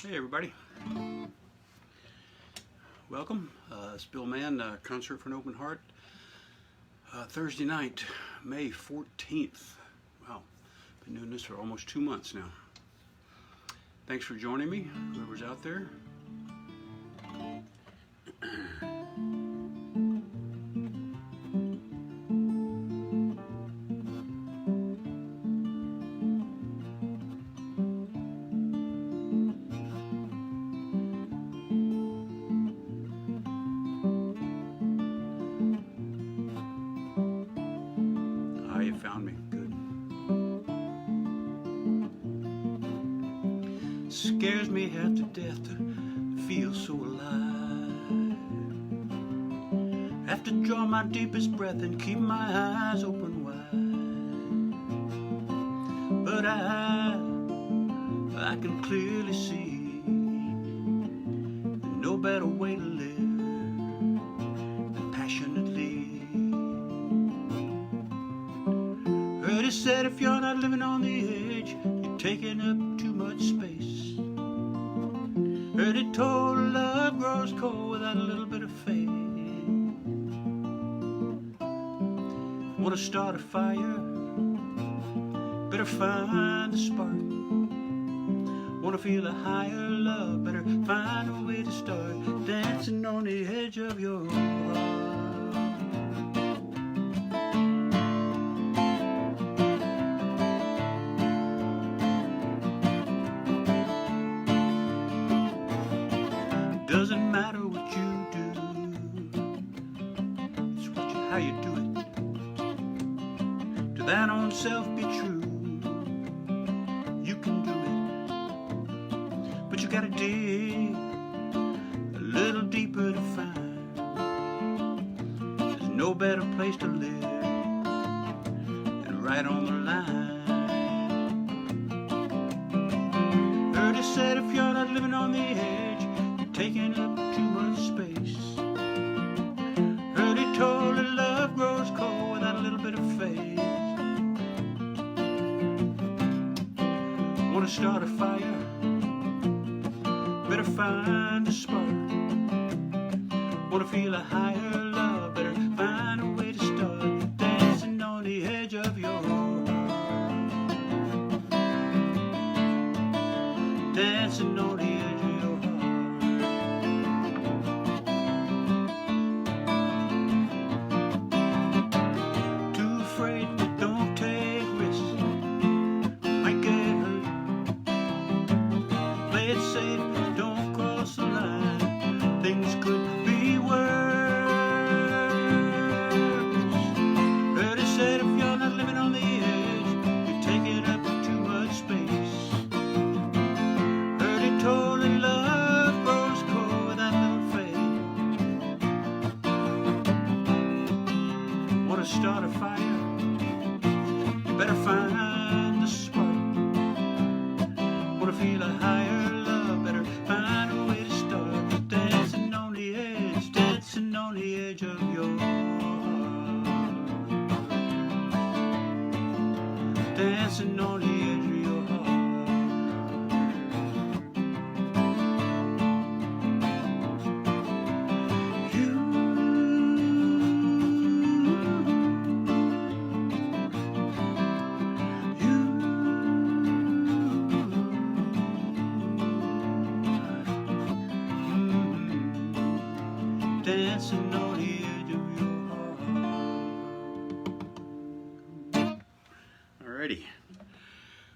Hey everybody, welcome. It's Bill Mann, Concert for an Open Heart, Thursday night, May 14th. Wow, been doing this for almost 2 months now. Thanks for joining me, whoever's out there. You found me. Good. Scares me half to death to feel so alive. Have to draw my deepest breath and keep my eyes open wide. But I can clearly see no better way to live than passionately. Heard it said if you're not living on the edge, you're taking up too much space. Heard it told love grows cold without a little bit of faith. Want to start a fire? Better find a spark. Want to feel a higher love? Better find a way to start dancing on the edge of your heart. Doesn't matter what you do, it's how you do it. To thine own self be true. You can do it, but you gotta dig a little deeper to find. There's no better place to live than right on the line. Heard it said if you're not living on the edge, taking up too much space. Heard it told that love grows cold without a little bit of faith. Want to start a fire? Better find a spark. Want to feel a higher love? Better find a way to start dancing on the edge of your heart. Dancing on the edge of your heart. Safe, don't cross the line. Things could be worse. Heard it said if you're not living on the edge, you're taking up too much space. Heard it told that love grows cold without no faith. Want to start a fire? You better find a spark. Want to feel a higher love? Better find a way to start dancing on the edge of your heart. Dancing on the edge of your heart. Dancing on the edge of your heart. Alrighty.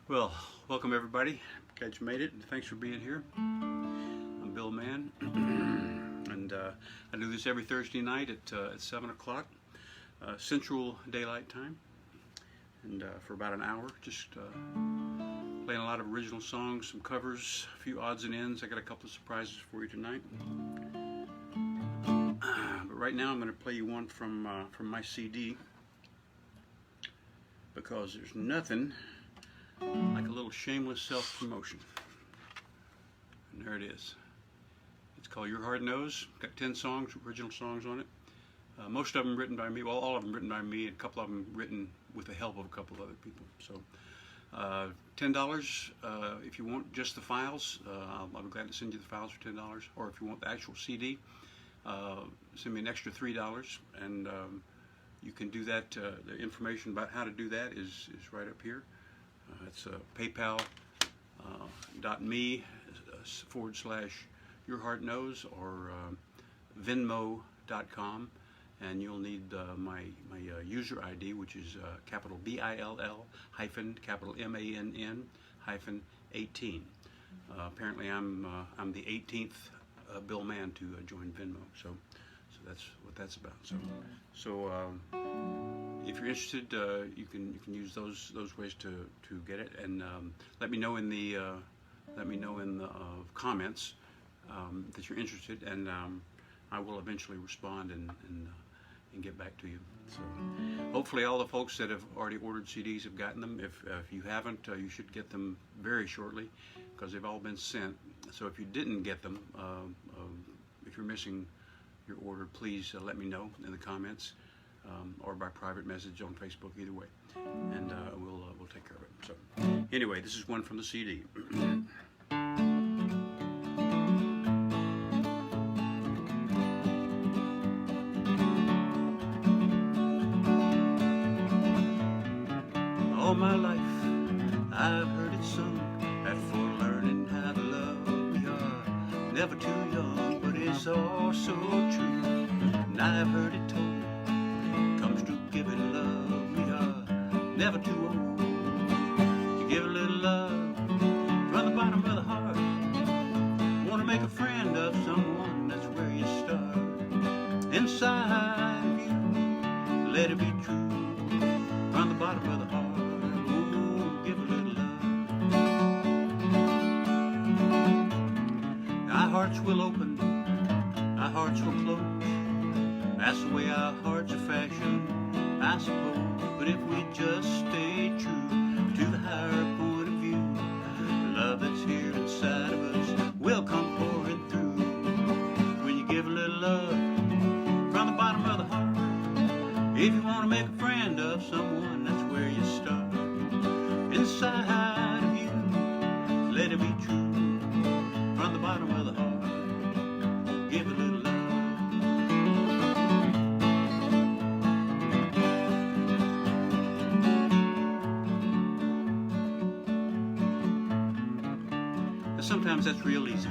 Well, welcome everybody. Glad you made it, and thanks for being here. I'm Bill Mann, and I do this every Thursday night at 7 o'clock Central Daylight Time, and for about an hour, just playing a lot of original songs, some covers, a few odds and ends. I got a couple of surprises for you tonight. But right now I'm going to play you one from my CD, because there's nothing like a little shameless self-promotion. And there it is. It's called Your Heart Knows. Got 10 songs, original songs on it. Most of them written by me. Well, all of them written by me, and a couple of them written with the help of a couple of other people. So $10 if you want just the files. I'll be glad to send you the files for $10. Or if you want the actual CD, send me an extra $3, and you can do that. The information about how to do that is right up here. It's paypal.me/yourheartknows or Venmo.com, and you'll need my user ID, which is capital BILL hyphen capital MANN hyphen 18. Apparently, I'm the 18th Bill Man to join Venmo, so that's what that's about. So if you're interested, you can use those ways to get it, and let me know in the comments that you're interested, and I will eventually respond and get back to you. So hopefully all the folks that have already ordered CDs have gotten them. If you haven't, you should get them very shortly, because they've all been sent. So if you didn't get them, if you're missing your order, please let me know in the comments, or by private message on Facebook, either way, and we'll take care of it. So anyway, this is one from the CD. All my life I've heard it sung that for learning how to love we are never too young, but it's all so true. And I've heard it told, comes to giving love we are never too old. To give a little love from the bottom of the heart. Want to make a friend of someone, that's where you start. Inside of you, let it be true. From the bottom of the heart. Our hearts will open, our hearts will close. That's the way our hearts are fashioned, I suppose. But if we just stay true to the higher point of view, the love that's here inside of us will come pouring through. When you give a little love from the bottom of the heart, if you want to make a friend of someone, that's where you start. Inside of you, let it be true. From the bottom of the heart, give a little love. And sometimes that's real easy,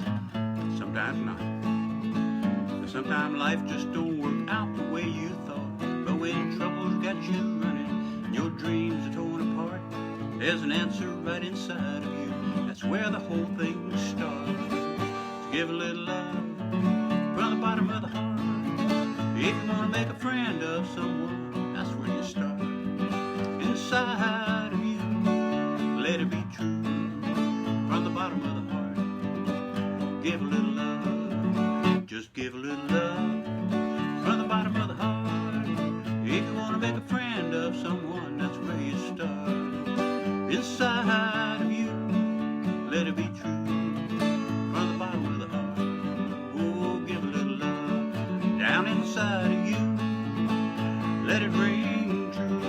sometimes not. And sometimes life just don't work out the way you thought. But when trouble's got you running and your dreams are torn apart, there's an answer right inside of you. That's where the whole thing starts. Give a little love from the bottom of the heart. If you want to make a friend of someone, that's where you start. Inside of you, let it be true. From the bottom of the heart, give a little love. Just give a little love from the bottom of the heart. If you want to make a friend of someone, that's where you start. Inside of you, let it be true. Inside of you, let it ring true.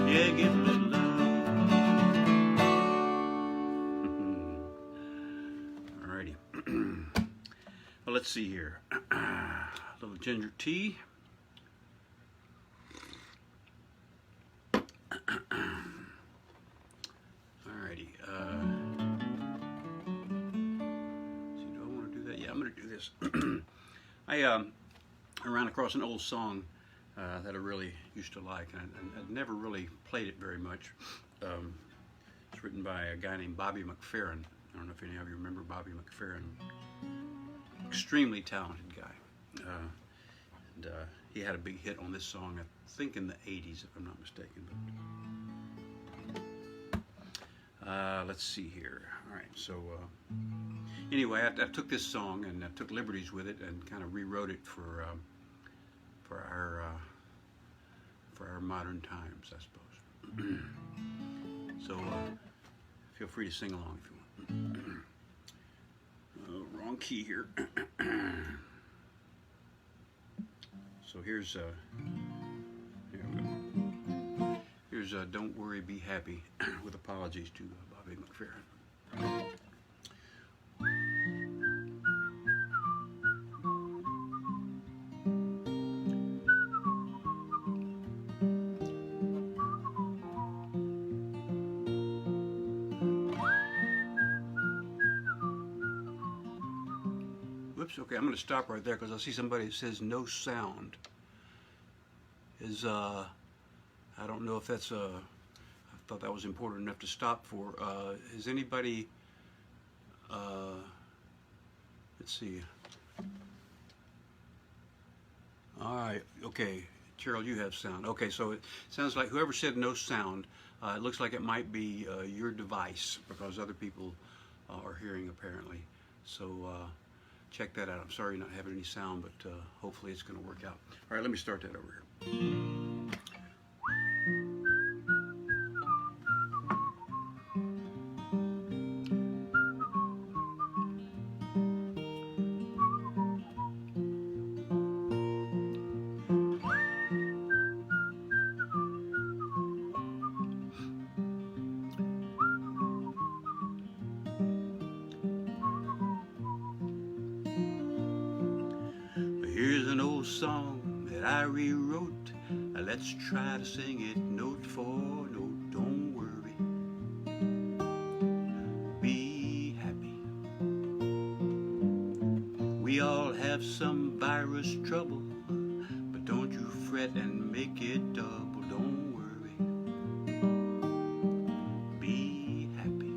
Yeah, give a little love. Alrighty. Well, let's see here. A little ginger tea. Alrighty. See, do I want to do that? Yeah, I'm going to do this. I ran across an old song that I really used to like, and I'd never really played it very much. It's written by a guy named Bobby McFerrin. I don't know if any of you remember Bobby McFerrin. Extremely talented guy. And he had a big hit on this song, I think in the 80s, if I'm not mistaken. But, let's see here. All right, so anyway, I took this song and I took liberties with it and kind of rewrote it for our modern times, I suppose. So feel free to sing along if you want. Wrong key here. So here's here's Don't Worry, Be Happy with apologies to Bobby McFerrin. Whoops, okay, I'm going to stop right there because I see somebody that says no sound. I don't know if that's I thought that was important enough to stop for. Is anybody, let's see. All right, okay, Cheryl, you have sound. Okay, so it sounds like whoever said no sound, it looks like it might be your device because other people are hearing apparently. So check that out. I'm sorry you're not having any sound, but hopefully it's going to work out. All right, let me start that over here. Here's an old song that I rewrote. Let's try to sing it note for note. Don't worry, be happy. We all have some virus trouble, but don't you fret and make it double. Don't worry, be happy.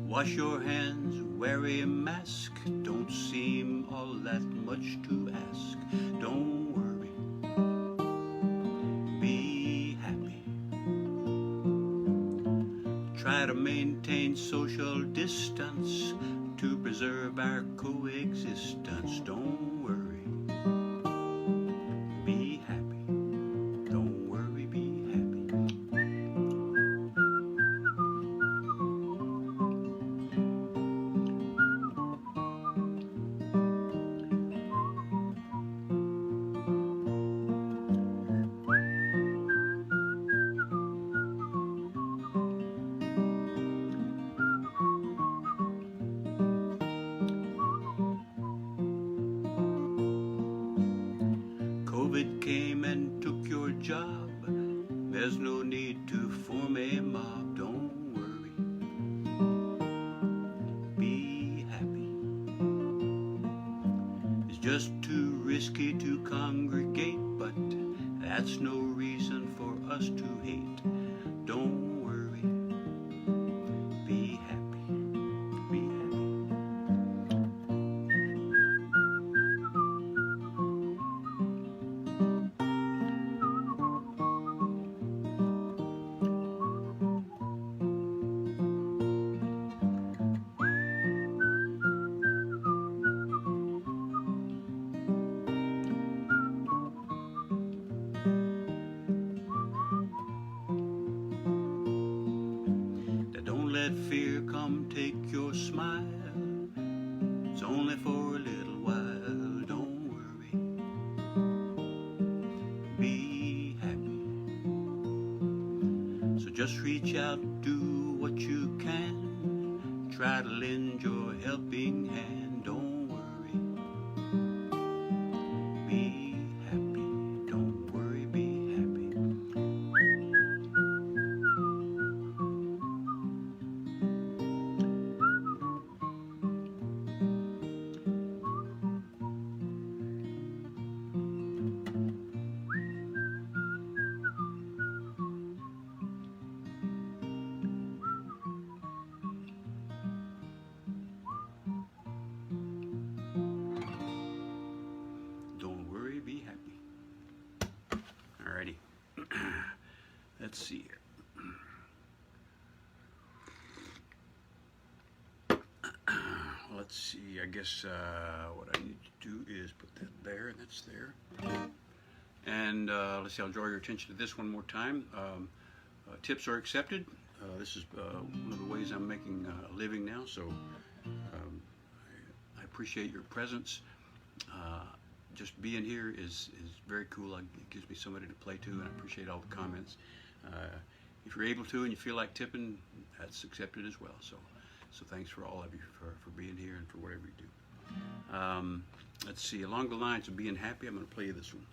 Wash your hands, wear a mask. Don't seem all that much to ask. Don't worry, be happy. Try to maintain social distance to preserve our coexistence. Don't worry, be happy. Don't worry, be happy. COVID came and took your job. There's no need to form a mob. Don't worry, be happy. It's just too risky to congregate, but that's no reason for us to hate. Don't worry, be happy, be happy. Don't let fear come take your smile. It's only for a little while. Don't worry, be happy. So just reach out, do what you can. Try to lend your helping hand. Don't worry, be happy. Don't worry, be happy. let's see, I guess what I need to do is put that there, and that's there. And let's see, I'll draw your attention to this one more time. Tips are accepted. This is one of the ways I'm making a living now, so I appreciate your presence. Just being here is very cool. It gives me somebody to play to, and I appreciate all the comments. If you're able to and you feel like tipping, that's accepted as well. So thanks for all of you for being here and for whatever you do. Let's see, along the lines of being happy, I'm going to play you this one.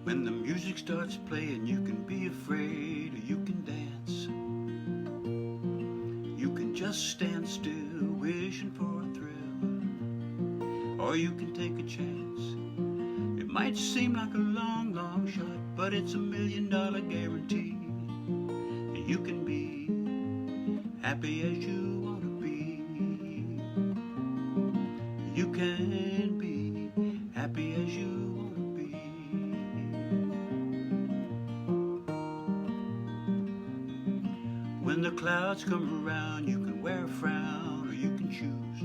When the music starts playing, you can be afraid or you can dance. You can just stand still, wishing for a thrill, or you can take a chance. It might seem like a long, long shot, but it's $1 million guarantee. You can be happy as you want to be. You can be happy as you want to be. When the clouds come around, you can wear a frown or you can choose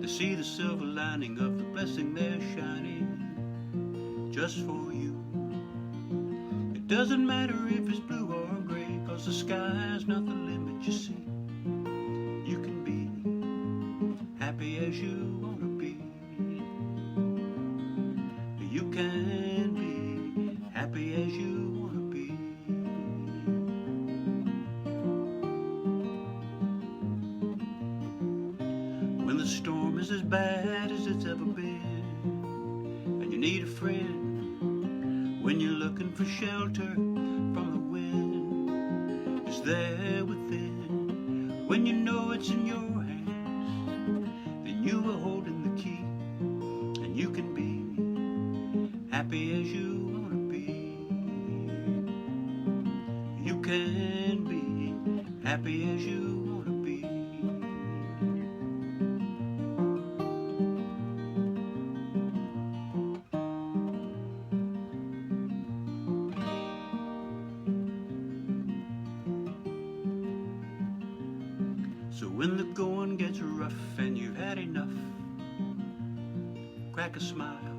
to see the silver lining of the blessing they're shining just for you. It doesn't matter if it's blue or gray, 'cause the sky's not the limit, you see. You can be happy as you want to be. You can be happy as you want to be. When the storm is as bad as it's ever been, and you need a friend, when you're looking for shelter from the wind, it's there within. When you know it's in your hands, then you are holding the key, and you can be happy as you want to be. You can be happy as you want to be. So when the going gets rough and you've had enough, crack a smile.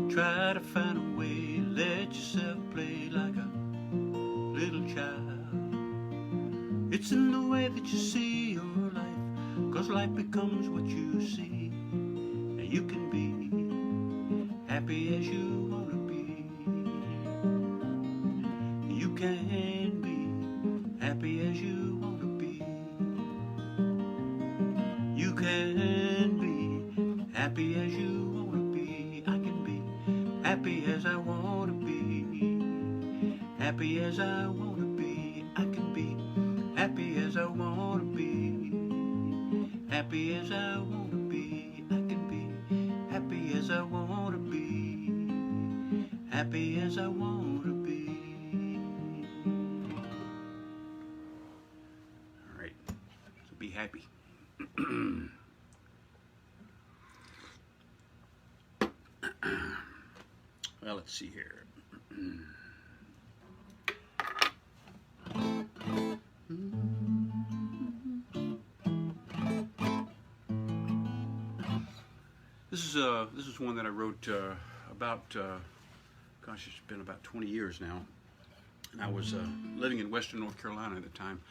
Try to find a way, let yourself play like a little child. It's in the way that you see your life, 'cause life becomes what you see. And you can be happy as you want to be. You can be happy as you want to be. You can be happy as you want to be. I can be happy as I want to be. Happy as I want to be. I can be happy as I want to be. Happy as I want to be. I can be happy as I want to be. Happy as I want to be. All right, so be happy. Well, let's see here. This is one that I wrote about, gosh, it's been about 20 years now. And I was living in Western North Carolina at the time,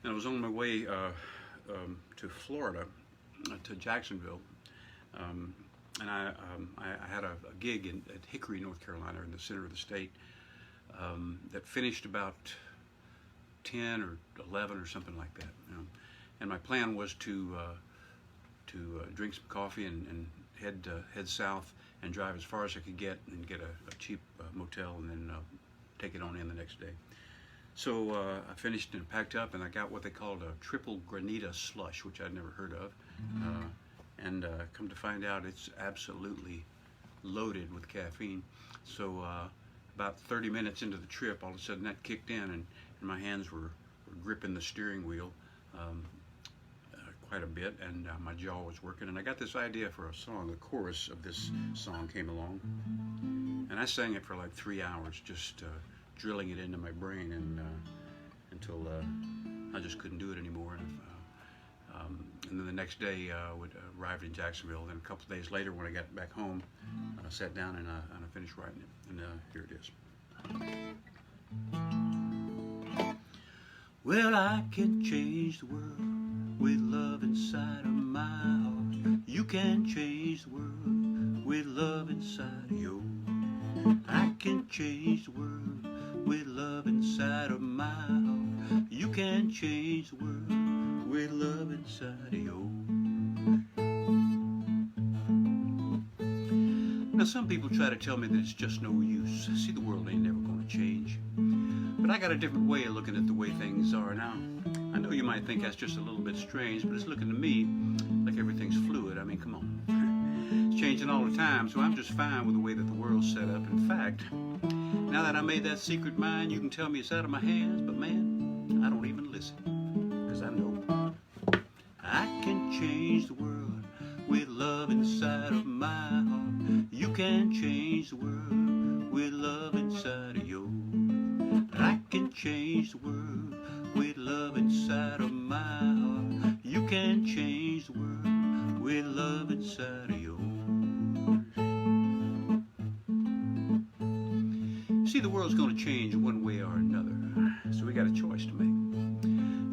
and I was on my way to Florida, to Jacksonville, and I had a gig at Hickory, North Carolina, in the center of the state, that finished about 10 or 11 or something like that. And my plan was to drink some coffee and head south and drive as far as I could get and get a cheap motel and then take it on in the next day. So I finished and packed up, and I got what they called a triple granita slush, which I'd never heard of. And come to find out, it's absolutely loaded with caffeine. So about 30 minutes into the trip, all of a sudden that kicked in, and my hands were gripping the steering wheel quite a bit, and my jaw was working. And I got this idea for a song. The chorus of this song came along, and I sang it for like 3 hours, just drilling it into my brain, and until I just couldn't do it anymore. And then the next day, arrived in Jacksonville. Then a couple of days later, when I got back home, I sat down and I finished writing it. And here it is. Well, I can change the world with love inside of my heart. You can change the world with love inside of yours. I can change the world with love inside of my heart. You can change the world with love inside of yours. Now, some people try to tell me that it's just no use. See, the world ain't never going to change. But I got a different way of looking at the way things are now. I know you might think that's just a little bit strange, but it's looking to me like everything's fluid. I mean, come on. It's changing all the time, so I'm just fine with the way that the world's set up. In fact, now that I made that secret mine, you can tell me it's out of my hands, but man, I don't even listen, because I know I can change the world with love inside of my heart. You can change the world with love inside of yours. I can change the world with love inside of my heart. You can change the world with love inside of yours. See, the world's going to change one way or another, so we got a choice to make.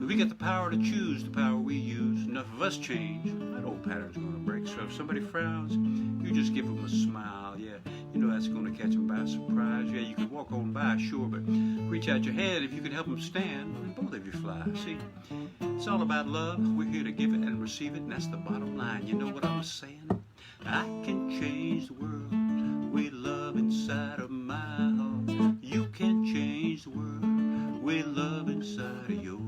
If we get the power to choose the power we use, enough of us change, that old pattern's going to break. So if somebody frowns, you just give them a smile. Yeah, you know that's going to catch them by surprise. Yeah, you could walk on by, sure, but reach out your hand if you could help them stand, and both of you fly. See, it's all about love. We're here to give it and receive it, and that's the bottom line. You know what I'm saying? I can change the world with love inside of my heart. You can change the world with love inside of yours.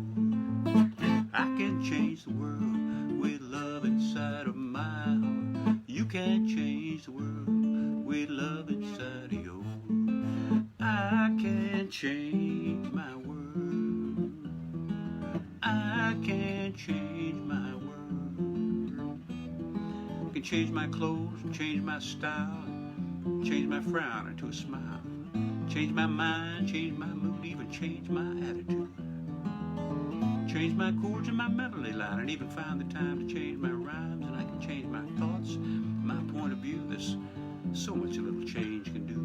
I can change the world with love inside of my heart. You can change the world with love inside of yours. I can change my world. I can change my world. I can change my clothes, change my style, change my frown into a smile. Change my mind, change my mood, even change my attitude. Change my chords and my melody line, and even find the time to change my rhymes. And I can change my thoughts, my point of view. There's so much a little change can do.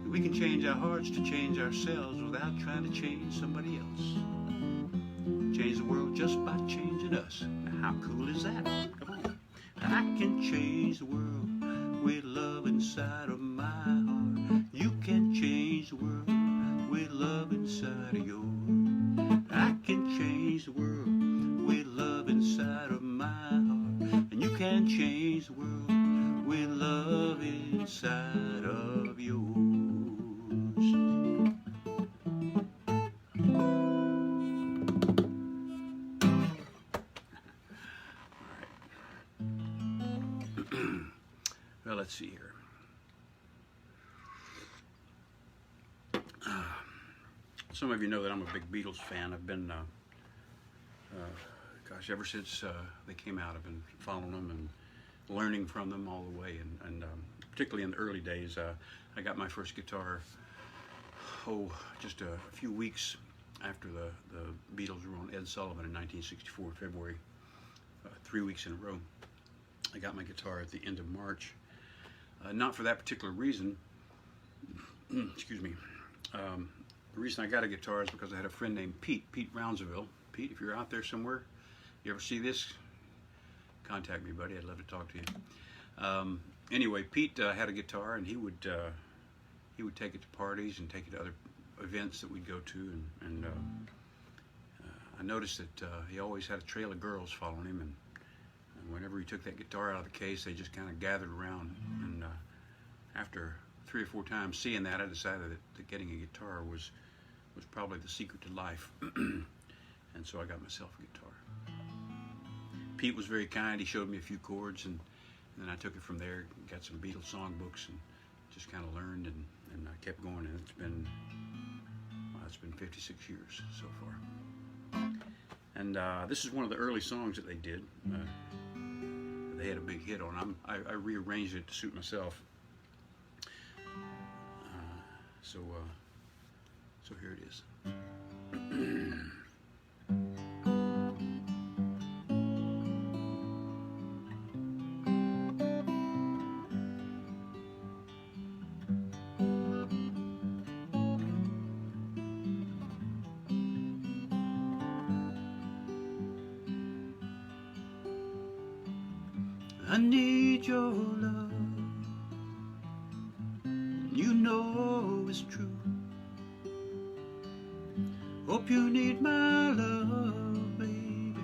We can change our hearts to change ourselves without trying to change somebody else. Change the world just by changing us. Now, how cool is that? Come on. I can change the world with love inside of my heart. You can change the world with love inside of yours. I can change the world with love inside of my heart. And you can change the world with love inside of yours. Well, let's see here. Some of you know that I'm a big Beatles fan. I've been, gosh, ever since they came out, I've been following them and learning from them all the way. And particularly in the early days, I got my first guitar, just a few weeks after the Beatles were on Ed Sullivan in 1964, February, 3 weeks in a row. I got my guitar at the end of March. Not for that particular reason. Excuse me. The reason I got a guitar is because I had a friend named Pete Rounsaville. Pete, if you're out there somewhere, you ever see this, contact me, buddy. I'd love to talk to you. Anyway, Pete had a guitar, and he would take it to parties and take it to other events that we'd go to, and I noticed that he always had a trail of girls following him, and whenever he took that guitar out of the case, they just kind of gathered around. And after 3 or 4 times seeing that, I decided that getting a guitar was probably the secret to life. And so I got myself a guitar. Pete was very kind. He showed me a few chords, and then I took it from there, got some Beatles songbooks, and just kind of learned, and I kept going. And it's been it's been 56 years so far. And this is one of the early songs that they did. They had a big hit on. I rearranged it to suit myself. So here it is. I need your love, you know it's true. Hope you need my love, baby,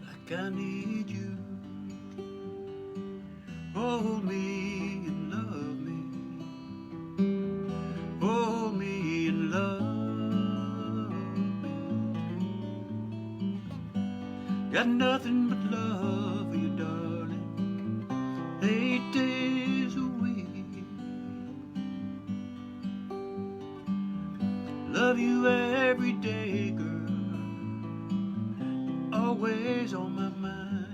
like I need you. Hold me and love me, hold me and love me. Got nothing but love for you, darling, 8 days a week. Love you every day, girl, always on my mind.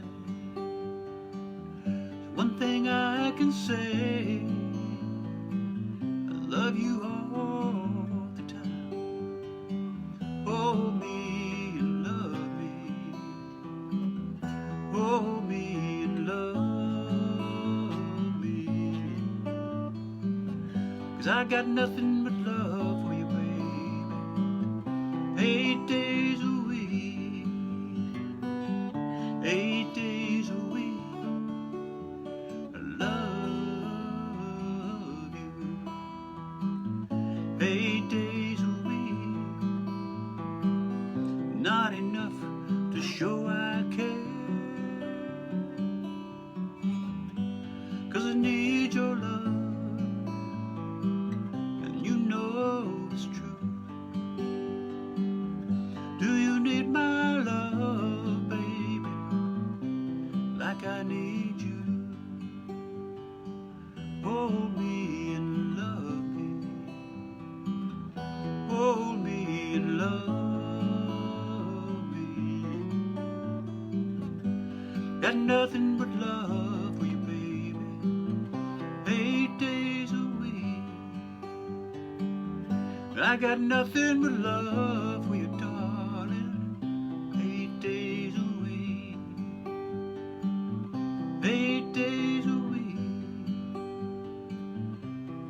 So one thing I can say, I love you all the time. Hold me and love me, hold me and love me, 'cause I got nothing but love for you, baby. 8 days a week, 8 days a week, I love you. 8 days a week, not enough to show I care, 'cause I need your love, and you know it's true. Do you need my love, baby, like I need you? Hold me and love me, hold me and love me. Got nothing but love for you, baby, 8 days a week. I got nothing but love for you, darling, 8 days a week, 8 days a week,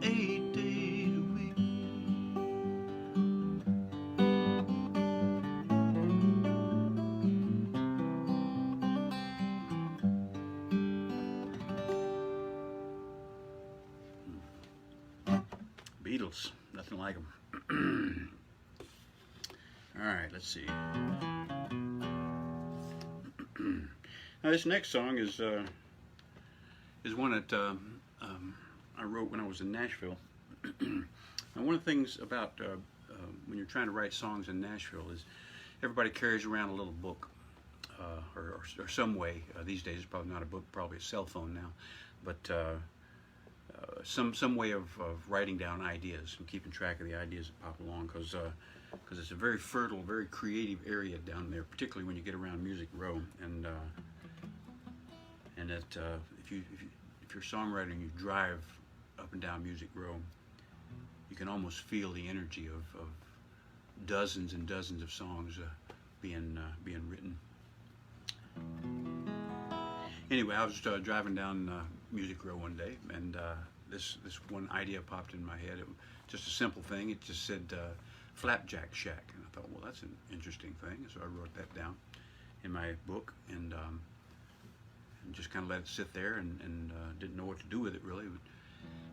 8 days a week. Beatles, nothing like them. All right, let's see. Now this next song is one that I wrote when I was in Nashville. And one of the things about when you're trying to write songs in Nashville is everybody carries around a little book or some way. These days it's probably not a book, probably a cell phone now, but some way of writing down ideas and keeping track of the ideas that pop along, because it's a very fertile, very creative area down there, particularly when you get around Music Row, and that if you're a songwriter and you drive up and down Music Row, you can almost feel the energy of dozens and dozens of songs being written. Anyway, I was driving down Music Row one day, and this one idea popped in my head. It was just a simple thing. It just said Flapjack Shack, and I thought, well, that's an interesting thing. So I wrote that down in my book, and just kind of let it sit there, and didn't know what to do with it really. But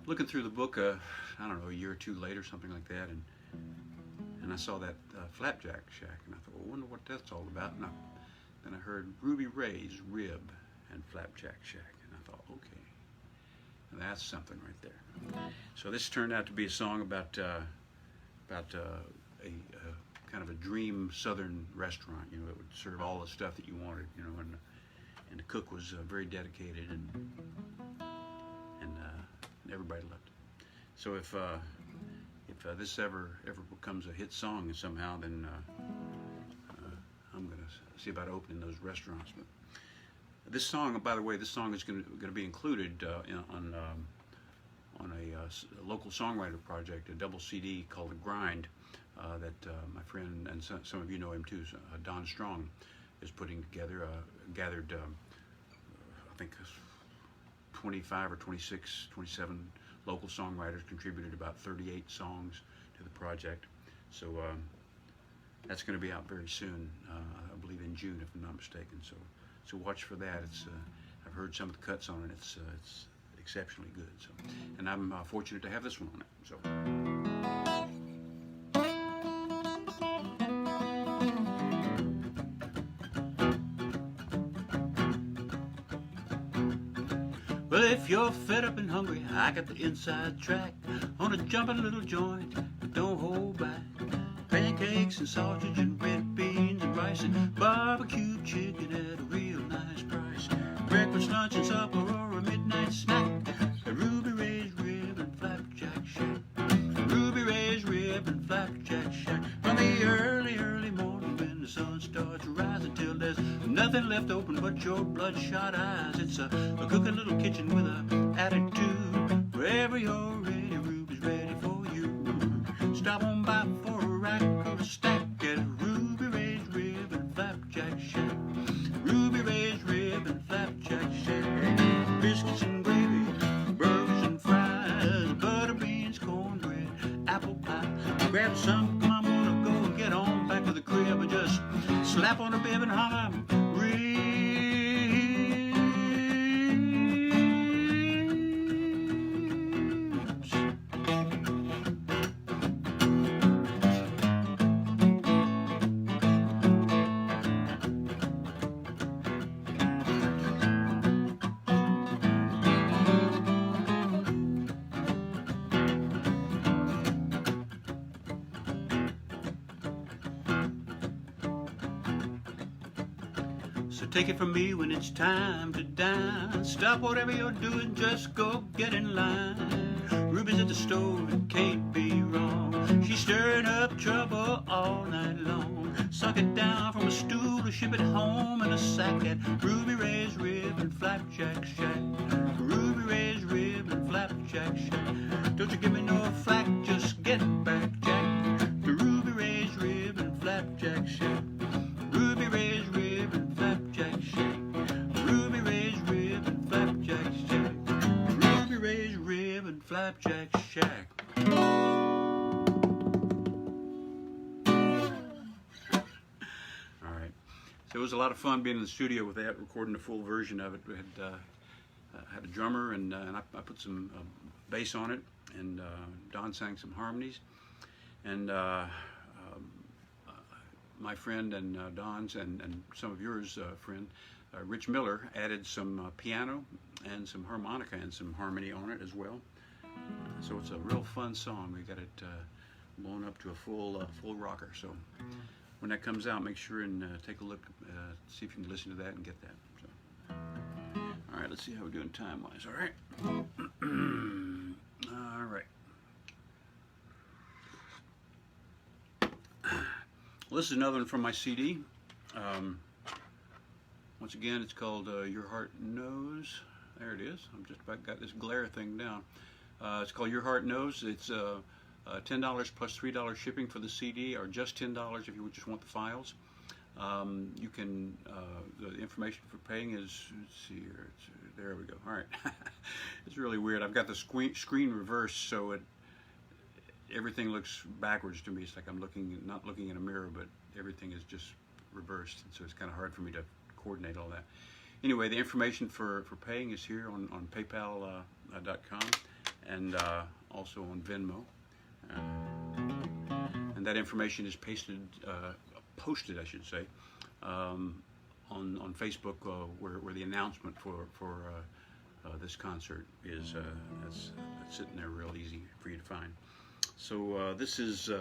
looking through the book, I don't know, a year or two later, something like that, and I saw that Flapjack Shack, and I thought, well, I wonder what that's all about. And then I heard Ruby Ray's Rib and Flapjack Shack, and I thought, okay, that's something right there. So this turned out to be a song about a kind of a dream Southern restaurant, you know, that would serve all the stuff that you wanted, you know, and the cook was very dedicated, and everybody loved it. So if this ever becomes a hit song somehow, then I'm going to see about opening those restaurants. But this song, by the way, this song is going to be included on a local songwriter project, a double CD called The Grind, that my friend, and some of you know him too, Don Strong, is putting together. Gathered, I think, 25 or 26, 27 local songwriters contributed about 38 songs to the project. So that's going to be out very soon, I believe in June, if I'm not mistaken. So watch for that. It's I've heard some of the cuts on it. It's exceptionally good. So, and I'm fortunate to have this one on it. So. Well, if you're fed up and hungry, I got the inside track on a jumping little joint that don't hold back. Pancakes and sausage and red beans and rice and barbecue chicken at a real nice price. Breakfast, lunch, and supper or a midnight snack. A Ruby Ray's Rib and Flapjack Shack. Ruby Ray's Rib and Flapjack Shack. From the early, early morning when the sun starts rising till there's nothing left open but your bloodshot eyes. It's a cooking little kitchen with an attitude. Wherever you're ready, Ruby's ready for you. Stop on by for a rack or a stack at Ruby Ray's Rib and Flapjack Shack. Ruby Ray's Rib and Flapjack Shack. Biscuits and gravy, burgers and fries, butter beans, cornbread, apple pie. Grab some, come on, I'm gonna go and get on back to the crib and just slap on a bib and holler, ribs. So take it from me when it's time to dine. Stop whatever you're doing, just go get in line. Ruby's at the stove, it can't be wrong. She's stirring up trouble all night long. Suck it down from a stool to ship it home in a sack at Ruby Ray's Rib and Flapjack Shack. Ruby Ray's Rib and Flapjack Shack. Don't you give me no flack, just get back, Jack, to Ruby Ray's Rib and Flapjack Shack. Ruby Ray's Rib and Flapjack Shack. Ruby Ray's Rib and Flapjack Shack. Ruby Ray's Rib and Flapjack Shack. All right. So it was a lot of fun being in the studio with that, recording the full version of it. We had a drummer, and I put some bass on it, and Don sang some harmonies, and my friend and Don's and some of yours, friend, Rich Miller, added some piano and some harmonica and some harmony on it as well. So it's a real fun song. We got it blown up to a full rocker. So when that comes out, make sure and take a look, see if you can listen to that and get that. So. All right, let's see how we're doing time-wise. All right. All right. Well, this is another one from my CD. Once again, it's called Your Heart Knows. There it is. I'm just about got this glare thing down. It's called Your Heart Knows. It's $10 plus $3 shipping for the CD, or just $10 if you just want the files. You can, the information for paying is, let's see here, there we go. All right. It's really weird. I've got the screen reversed, so everything looks backwards to me. It's like I'm not looking in a mirror, but everything is just reversed, and so it's kind of hard for me to coordinate all that. Anyway, the information for paying is here on PayPal.com and also on Venmo, and that information is posted, I should say, on Facebook, where the announcement for this concert is. That's sitting there real easy for you to find. So this is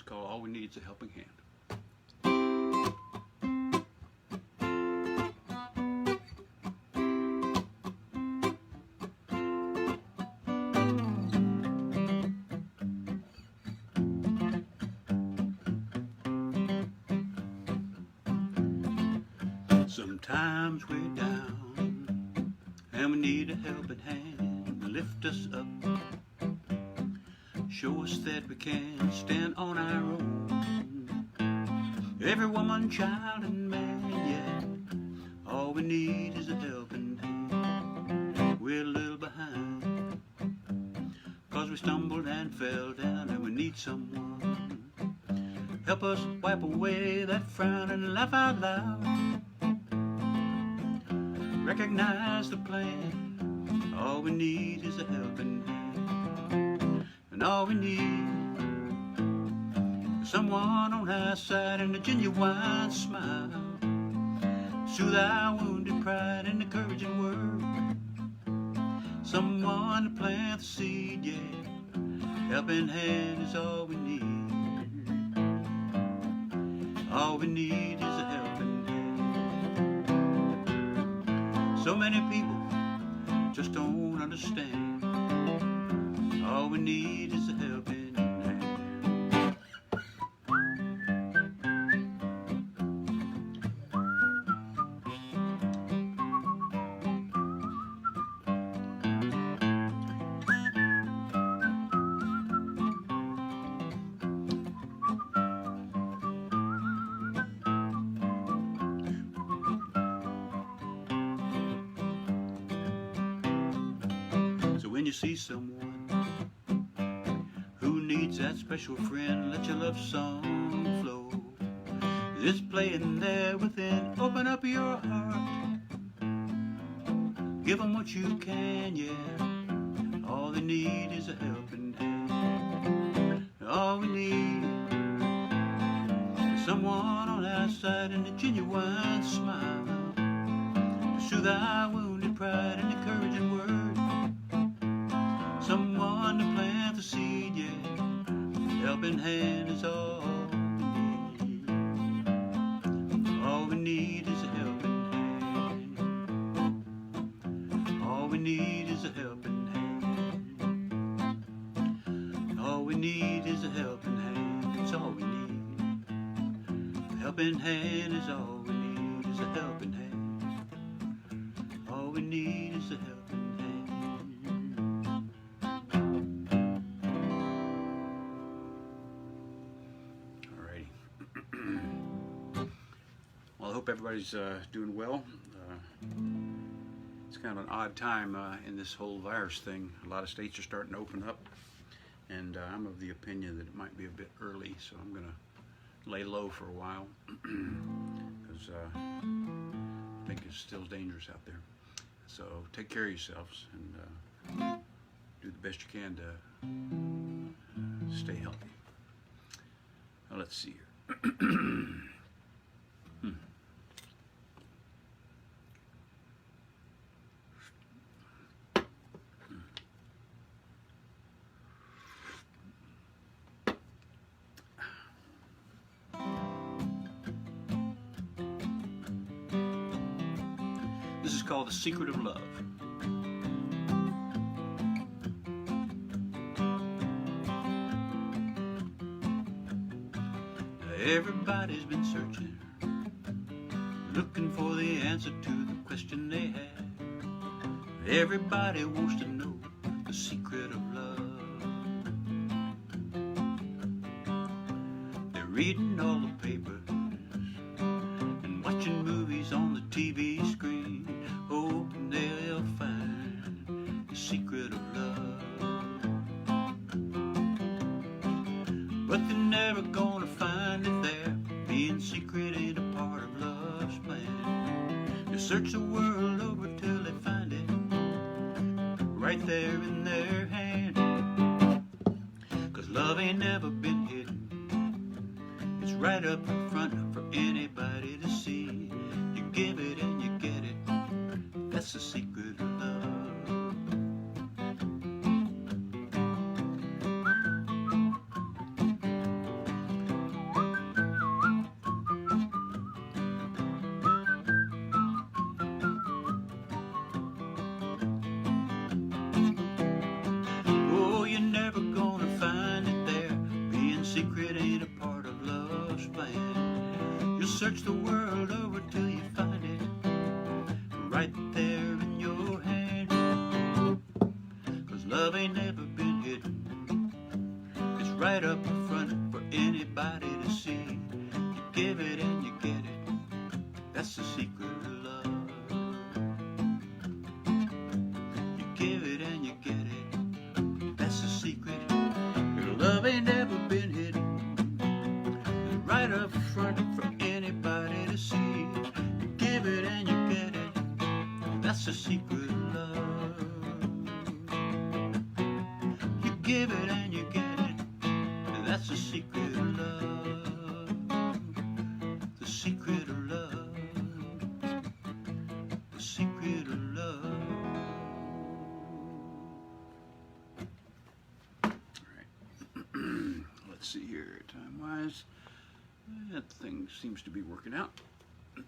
called All We Need Is a Helping Hand. Sometimes we're down and we need a helping hand to lift us up. Show us that we can stand on our own. Every woman, child, and man, yeah, all we need is a helping hand. We're a little behind, 'cause we stumbled and fell down, and we need someone. Help us wipe away that frown and laugh out loud. Recognize the plan, all we need is a helping hand. And all we need is someone on our side and a genuine smile. Soothe our wounded pride and encouraging word. Someone to plant the seed, yeah. Helping hand is all we need. All we need is a helping hand. So many people just don't understand. All we need is a helping hand. So when you see someone who needs that special friend, let your love song flow. It's playing there within. Open up your heart. Give them what you can, yeah. All they need is a helping hand. All we need is someone on our side and a genuine smile. To soothe our wounded pride and encouraging word. Someone to plant the seed, yeah. Helping hand is all we need. All we need is a helping hand. All we need is a helping hand. All we need is a helping hand. It's all we need. A helping hand is all we need. Is a helping hand. All we need is a helping hand. Well, I hope everybody's doing well. It's kind of an odd time in this whole virus thing. A lot of states are starting to open up, and I'm of the opinion that it might be a bit early, so I'm going to lay low for a while because I think it's still dangerous out there. So take care of yourselves and do the best you can to stay healthy. Now, let's see here. This is called The Secret of Love. Everybody's been searching, looking for the answer to the question they had. Everybody wants to know the secret of love. They're reading all the papers and watching movies on the TV screen, hoping they'll find the secret of love. But they're never gonna find it there. Being secret ain't a part of love's plan. They search the world over till they find it right there in their hand. 'Cause love ain't never been hidden. It's right up in front for anybody to see. You give it and you get it. That's the secret of love. Oh, you're never gonna find it there. Being secret ain't a part of love's plan. You'll search the world over till you find it right up front for anybody to see. You give it and you get it. That's the secret of love. You give it and you get it. That's the secret. Your love ain't never been hidden. It's right up front for anybody to see. You give it and you get it. That's the secret of love. You give it and you get it. That's the secret of love. The secret of love. The secret of love. Alright. Let's see here, time-wise. That thing seems to be working out.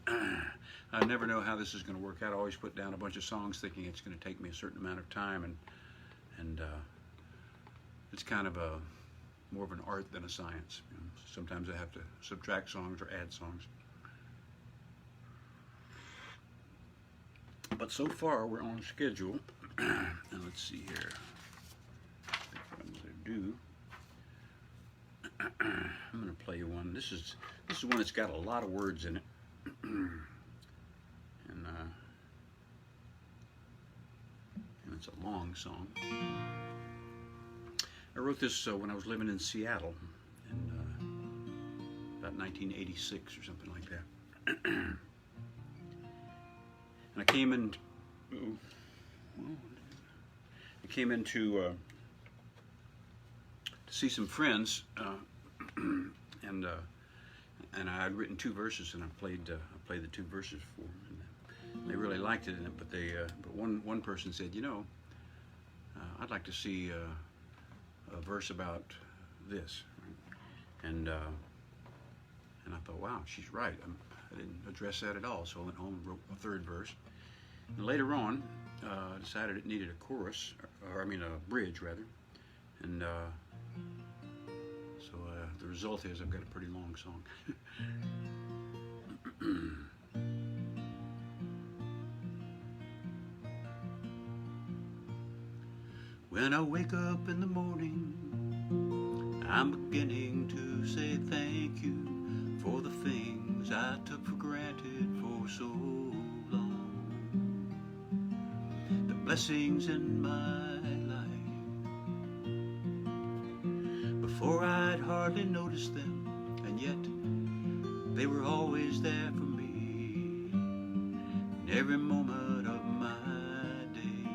I never know how this is going to work out. I always put down a bunch of songs thinking it's going to take me a certain amount of time, and it's kind of more of an art than a science. You know, sometimes I have to subtract songs or add songs. But so far we're on schedule. And let's see here. I think what I'm going to do. I'm going to play you one. This is one that's got a lot of words in it. And it's a long song. I wrote this when I was living in Seattle in about 1986 or something like that. And I came in. I came in to see some friends, and I had written 2 verses, and I played the 2 verses for them. And they really liked it, but one person said, you know, I'd like to see a verse about this, and I thought, wow, she's right. I didn't address that at all, so I went home and wrote a 3rd verse. And later on, I decided it needed a chorus, or I mean a bridge rather, and so the result is I've got a pretty long song. When I wake up in the morning, I'm beginning to say thank you for the things I took for granted for so long. The blessings in my life. Before I'd hardly noticed them, and yet they were always there for me in every moment of my day,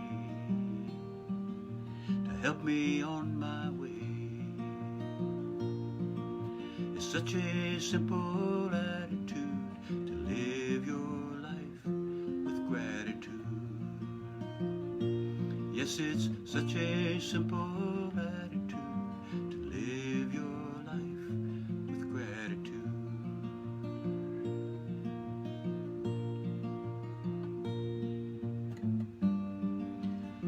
to help me on my way. It's such a simple attitude to live your life with gratitude. Yes, it's such a simple attitude to live your life with gratitude.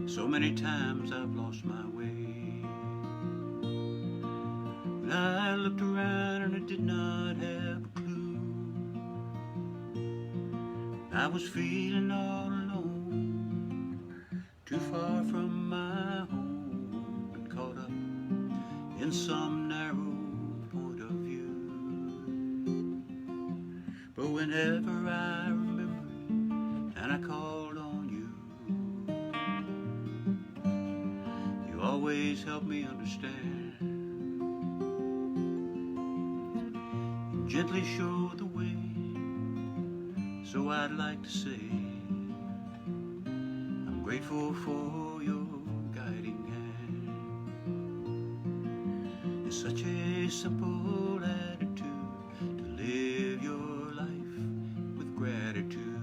So many times I've lost my way. When I looked around and I did not have a clue, I was feeling all alone, too far from my home, and caught up in some narrow point of view. But whenever I remembered and I called on you, you always helped me understand, and gently showed the way. So I'd like to say I'm grateful for your guiding hand. It's such a simple attitude to live your life with gratitude.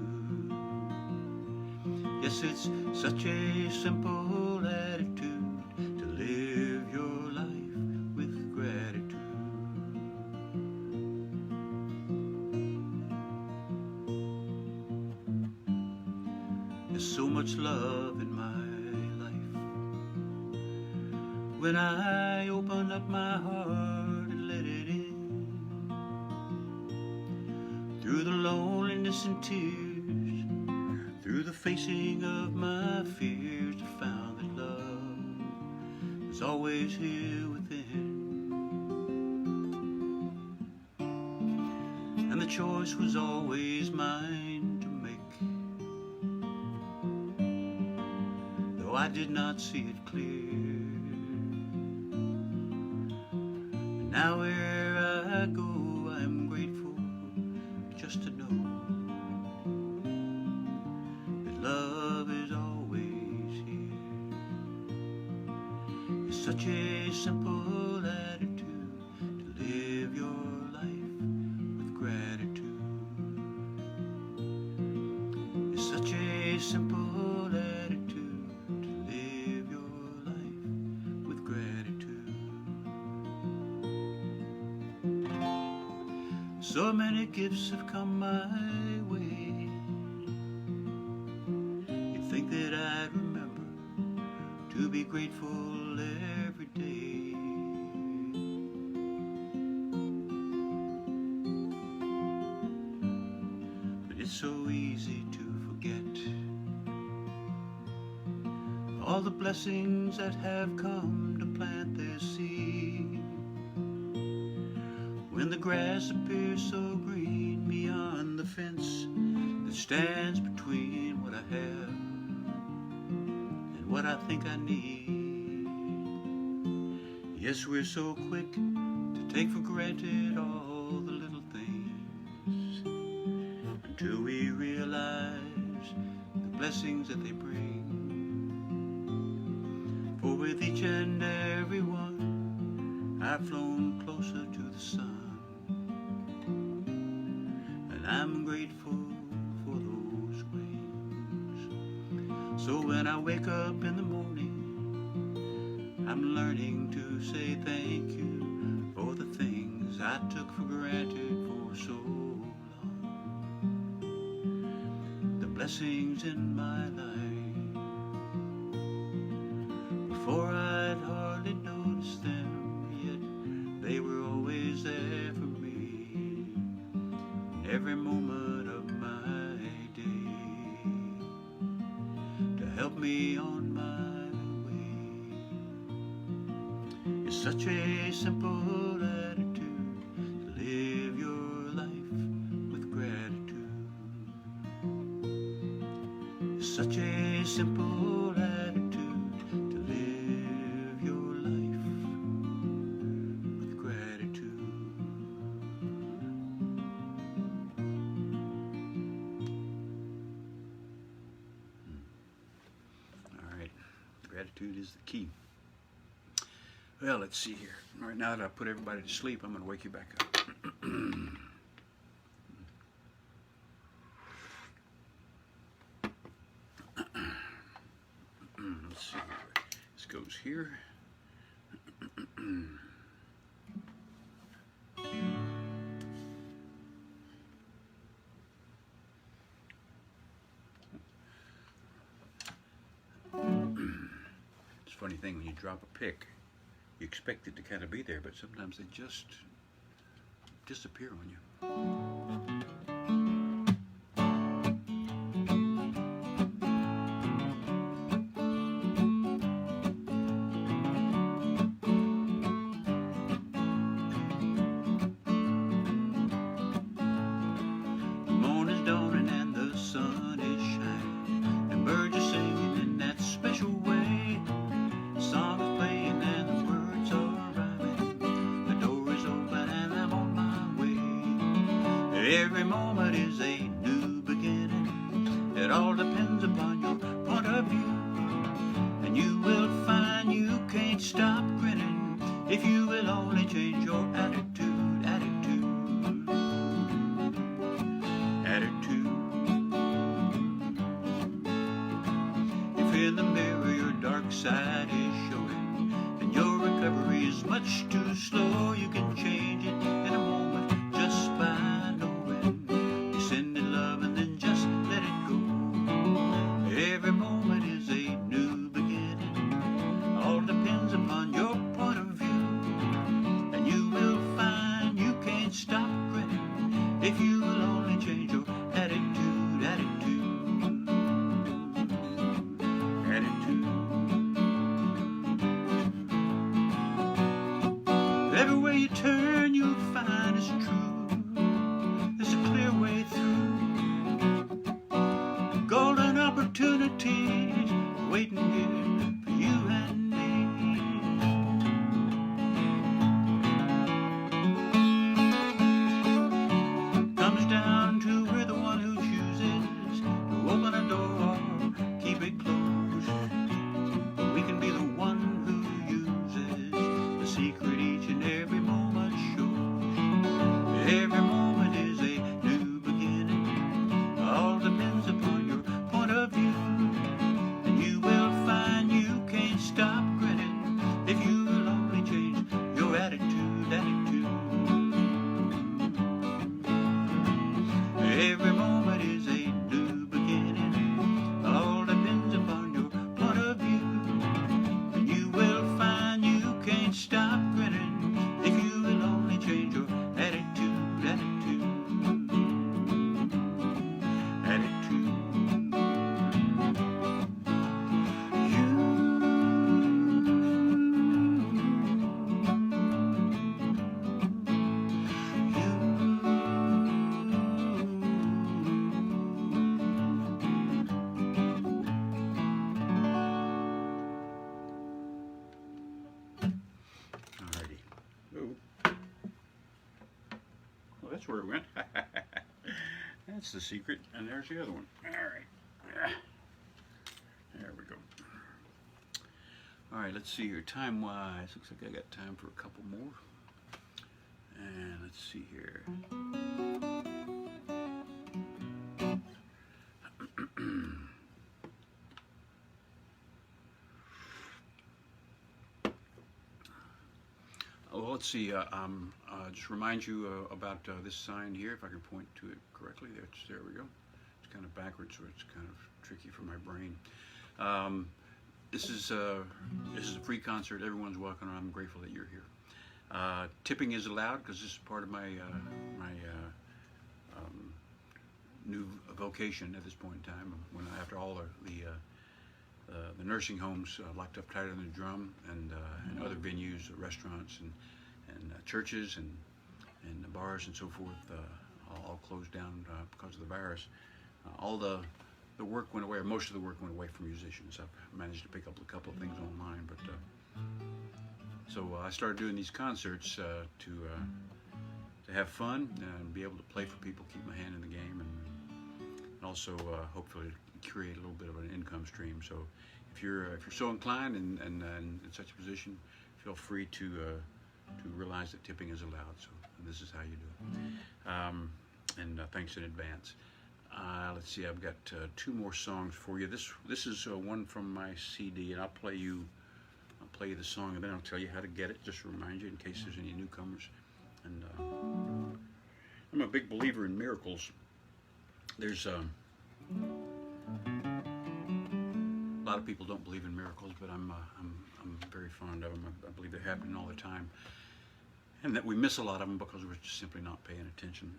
Yes, it's such a simple attitude to live your life with gratitude. There's so much love in my life. When I open up my heart and let it in, through the loneliness and tears, through the facing of my fears, I found that love is always here within. and the choice was always mine to make. Though I did not see it clear, and now where I go, I'm grateful just to know that love is always here. It's such a simple attitude to live your life with gratitude. It's such a simple attitude to live your life with gratitude. So many gifts have come my way. You'd think that I'd remember to be grateful every day. But it's so easy to forget all the blessings that have come to plant their seed. When the grass appears so green beyond the fence that stands between what I have and what I think I need. Yes, we're so quick to take for granted all the little things until we realize the blessings that they bring. For with each and every one, I've flown closer to the sun. I'm grateful for those wings. So when I wake up in the morning, I'm learning to say thank you for the things I took for granted for so long. The blessings in my life, before I'd hardly noticed them, yet they were always there for me. Every moment of my day, to help me on my way. It's such a simple attitude to live your life with gratitude. It's such a simple attitude to live your life with gratitude. Gratitude is the key. Well, let's see here. All right, now that I put everybody to sleep, I'm going to wake you back up. Let's see here. This goes here. Funny thing, when you drop a pick, you expect it to kind of be there, but sometimes they just disappear on you. The morning's dawning and the sun is shining, and birds are singing in that special way. Song is playing and the words are rhyming. The door is open and I'm on my way. Every moment is a new beginning. It all depends upon your point of view. And you will find you can't stop grinning if you will only change your attitude, attitude, attitude. If in the mirror your dark side is showing and your recovery is much too slow, you can change it in a moment just by knowing you send it love and then just let it go. Every moment is a new beginning. All depends upon your point of view, and you will find you can't stop grinning if you will only change your attitude, attitude, attitude. Everywhere you turn, you'll find it's true. There's a attitude. Every moment is a new beginning. All depends upon your point of view. And you will find you can't stop grinning if you will only change your attitude, attitude, attitude. Well, that's where it went. That's the secret. And there's the other one. All right. There we go. All right, let's see here. Time-wise, looks like I got time for a couple more. And let's see here. Well, let's see. Just remind you about this sign here, if I can point to it correctly. There we go. It's kind of backwards, so it's kind of tricky for my brain. This is a free concert. Everyone's welcome. I'm grateful that you're here. Tipping is allowed because this is part of my new vocation at this point in time. When after all the nursing homes locked up tighter than a drum, and other venues, restaurants and churches and bars and so forth, all closed down because of the virus. All the work went away, or most of the work went away from musicians. I've managed to pick up a couple of things online, but so I started doing these concerts to have fun and be able to play for people, keep my hand in the game, and also hopefully create a little bit of an income stream. So if you're so inclined and in such a position, feel free to realize that tipping is allowed. So this is how you do it. And thanks in advance. Let's see, I've got two more songs for you. This is one from my CD, and I'll play you the song, and then I'll tell you how to get it, just to remind you in case there's any newcomers. And I'm a big believer in miracles. There's a lot of people don't believe in miracles, but I'm very fond of them. I believe they're happening all the time, and that we miss a lot of them because we're just simply not paying attention.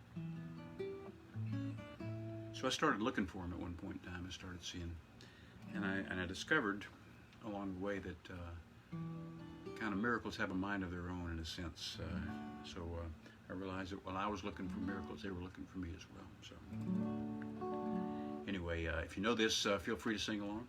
So I started looking for them at one point in time. I started seeing, and I discovered along the way that kind of miracles have a mind of their own in a sense. So I realized that while I was looking for miracles, they were looking for me as well. So anyway, if you know this, feel free to sing along.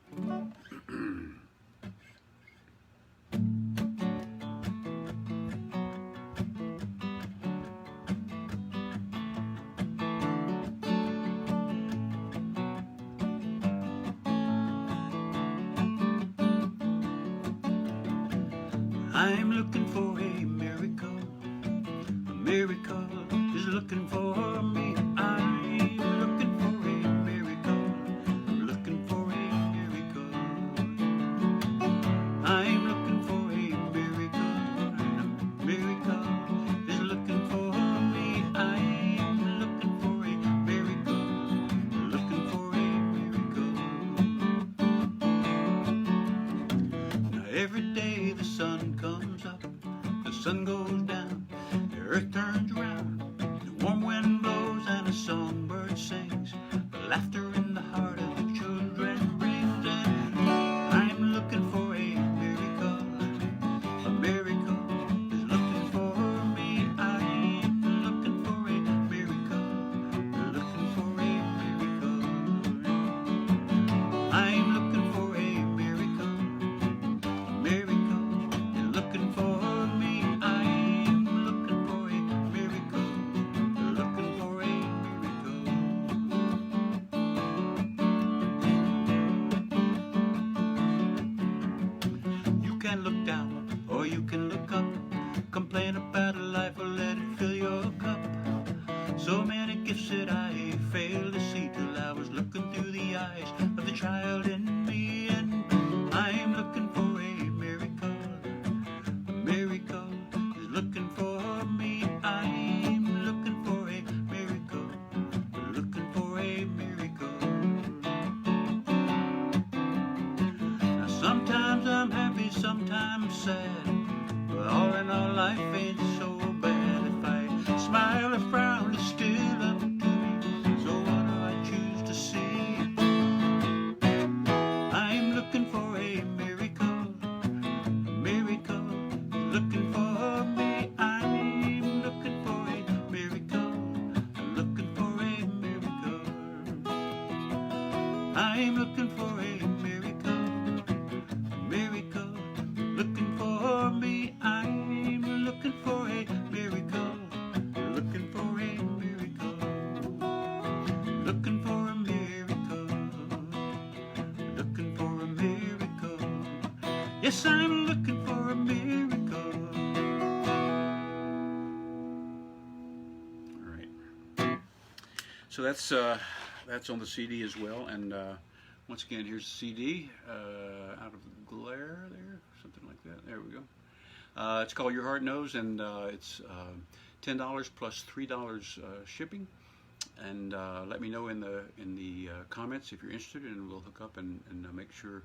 I'm looking for a miracle. A miracle is looking for me. I'm looking for a miracle. Looking for a miracle. I'm looking for a miracle. And a miracle is looking for me. I'm looking for a miracle. Looking for a miracle. Now every day the sun comes up, the sun goes down, the earth turns around, the warm wind blows and a songbird sings, the laughter in the heart of the children rings, and I'm looking for a miracle. A miracle is looking for me. I'm looking for a miracle. Looking for a miracle. I'm looking for a miracle. A miracle is looking for me. I'm looking for a miracle. Looking for a miracle. You can look down or you can look up. Complain about life or let it fill your cup. So many gifts that I failed to see till I was looking through the eyes of the child in me. And I'm looking for a miracle. A miracle is looking for I'm looking for a miracle, looking for me. I'm looking for a miracle, looking for a miracle, looking for a miracle, looking for a miracle. Yes, I'm looking for a miracle. All right. So that's on the CD as well, and once again, here's the CD out of the glare there, something like that. There we go. It's called Your Heart Knows, and it's $10 plus $3 shipping. And let me know in the comments if you're interested, and we'll hook up and make sure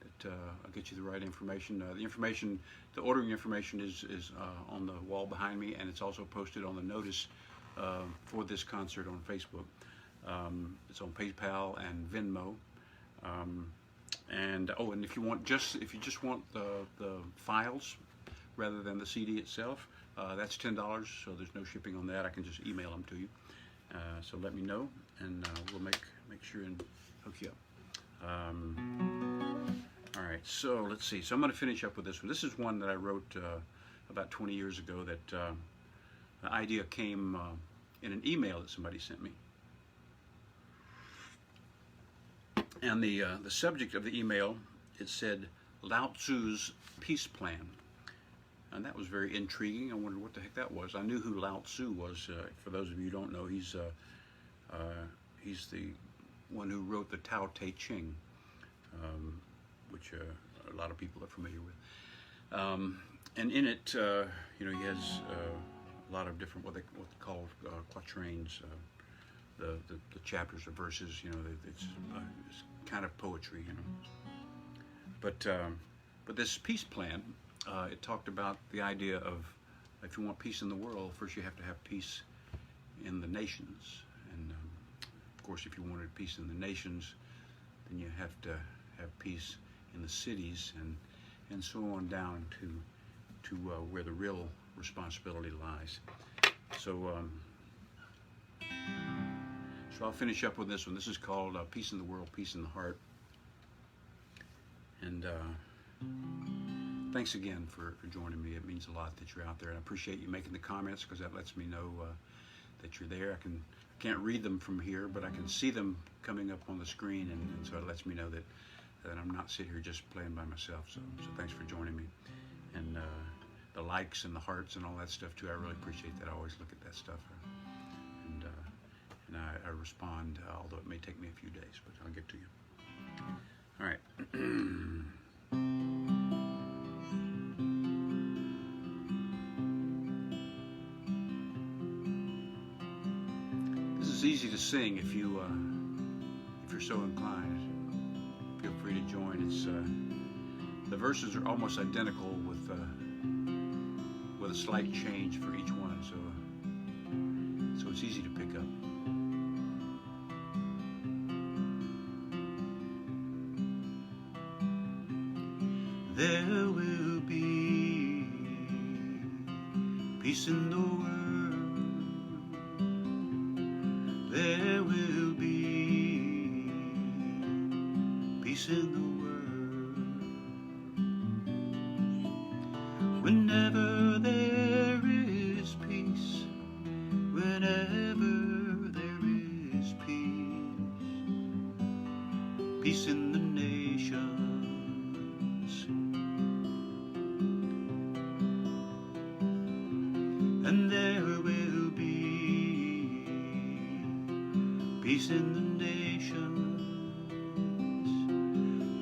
that I'll get you the right information. The ordering information is on the wall behind me, and it's also posted on the notice for this concert on Facebook. It's on PayPal and Venmo. And if you just want the files rather than the CD itself, that's $10. So there's no shipping on that. I can just email them to you. So let me know, and we'll make sure and hook you up. All right. So let's see. So I'm going to finish up with this one. This is one that I wrote about 20 years ago. That the idea came in an email that somebody sent me. And the subject of the email, it said Lao Tzu's peace plan, and that was very intriguing. I wondered what the heck that was. I knew who Lao Tzu was. For those of you who don't know, he's the one who wrote the Tao Te Ching, which a lot of people are familiar with. And in it, he has a lot of different what they call quatrains. The chapters or verses, it's kind of poetry, But this peace plan, it talked about the idea of if you want peace in the world, first you have to have peace in the nations, and of course, if you wanted peace in the nations, then you have to have peace in the cities, and so on down to where the real responsibility lies. So I'll finish up with this one. This is called Peace in the World, Peace in the Heart. And thanks again for joining me. It means a lot that you're out there. And I appreciate you making the comments, because that lets me know that you're there. I can't read them from here, but I can see them coming up on the screen, and so it lets me know that I'm not sitting here just playing by myself. So thanks for joining me. And the likes and the hearts and all that stuff too, I really appreciate that. I always look at that stuff. And I respond, although it may take me a few days, but I'll get to you. All right. This is easy to sing if you're so inclined. Feel free to join. It's the verses are almost identical with a slight change for each one, so it's easy to pick up. There will be peace in the world. There will be peace in the world. Whenever there is peace, whenever there is peace in the nations. And there will be peace in the nations.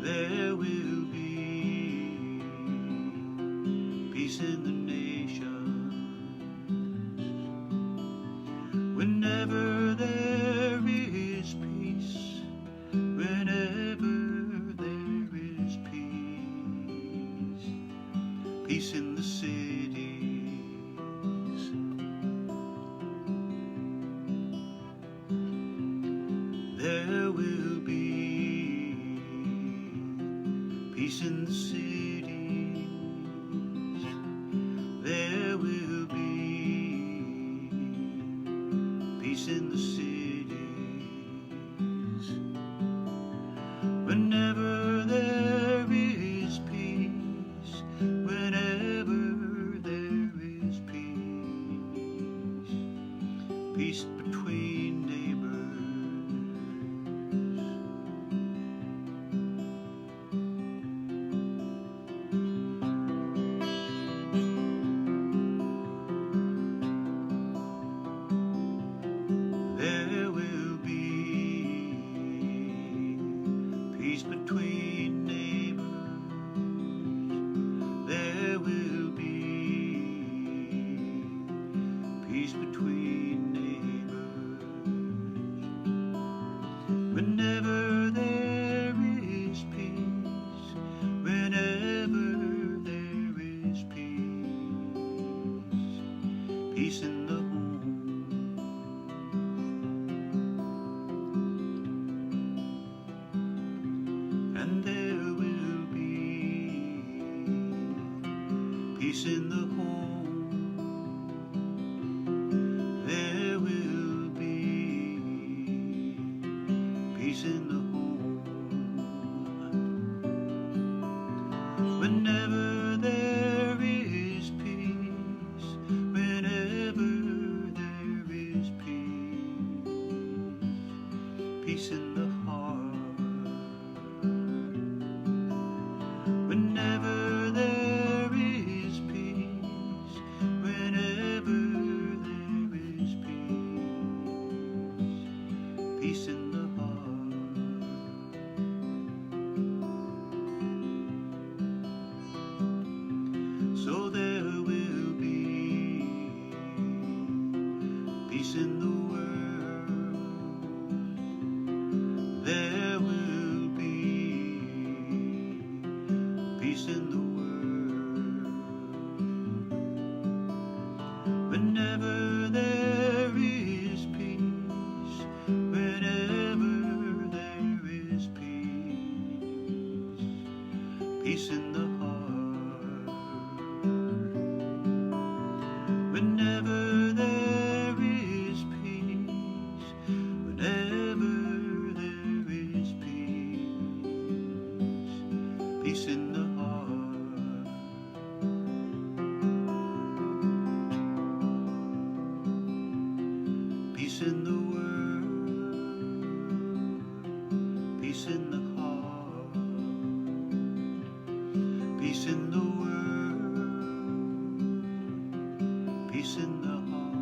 There will be peace in the nations. Whenever there is peace, whenever there is peace in the cities. There will be peace in the cities. There will be peace in the cities. peace between neighbors. There will be peace between neighbors. There will be peace between neighbors. Whenever there is peace, whenever there is peace, peace in the home. And there will be peace in the home. There will be peace in the home. Whenever there is peace, whenever there is peace, peace in the heart. Whenever there is peace, whenever there is peace, peace in the heart. So there will be peace in the world. There will be peace in the world. Whenever there is peace, whenever there is peace, peace in the heart. Whenever there is peace, whenever there is peace, peace in the heart. Peace in the world, peace in the heart. Peace in the world, peace in the heart.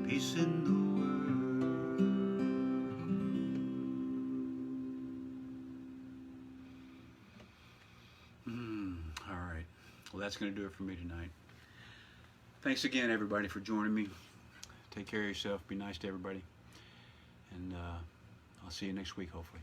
Peace in the world. All right. Well, that's going to do it for me tonight. Thanks again, everybody, for joining me. Take care of yourself. Be nice to everybody. And I'll see you next week, hopefully.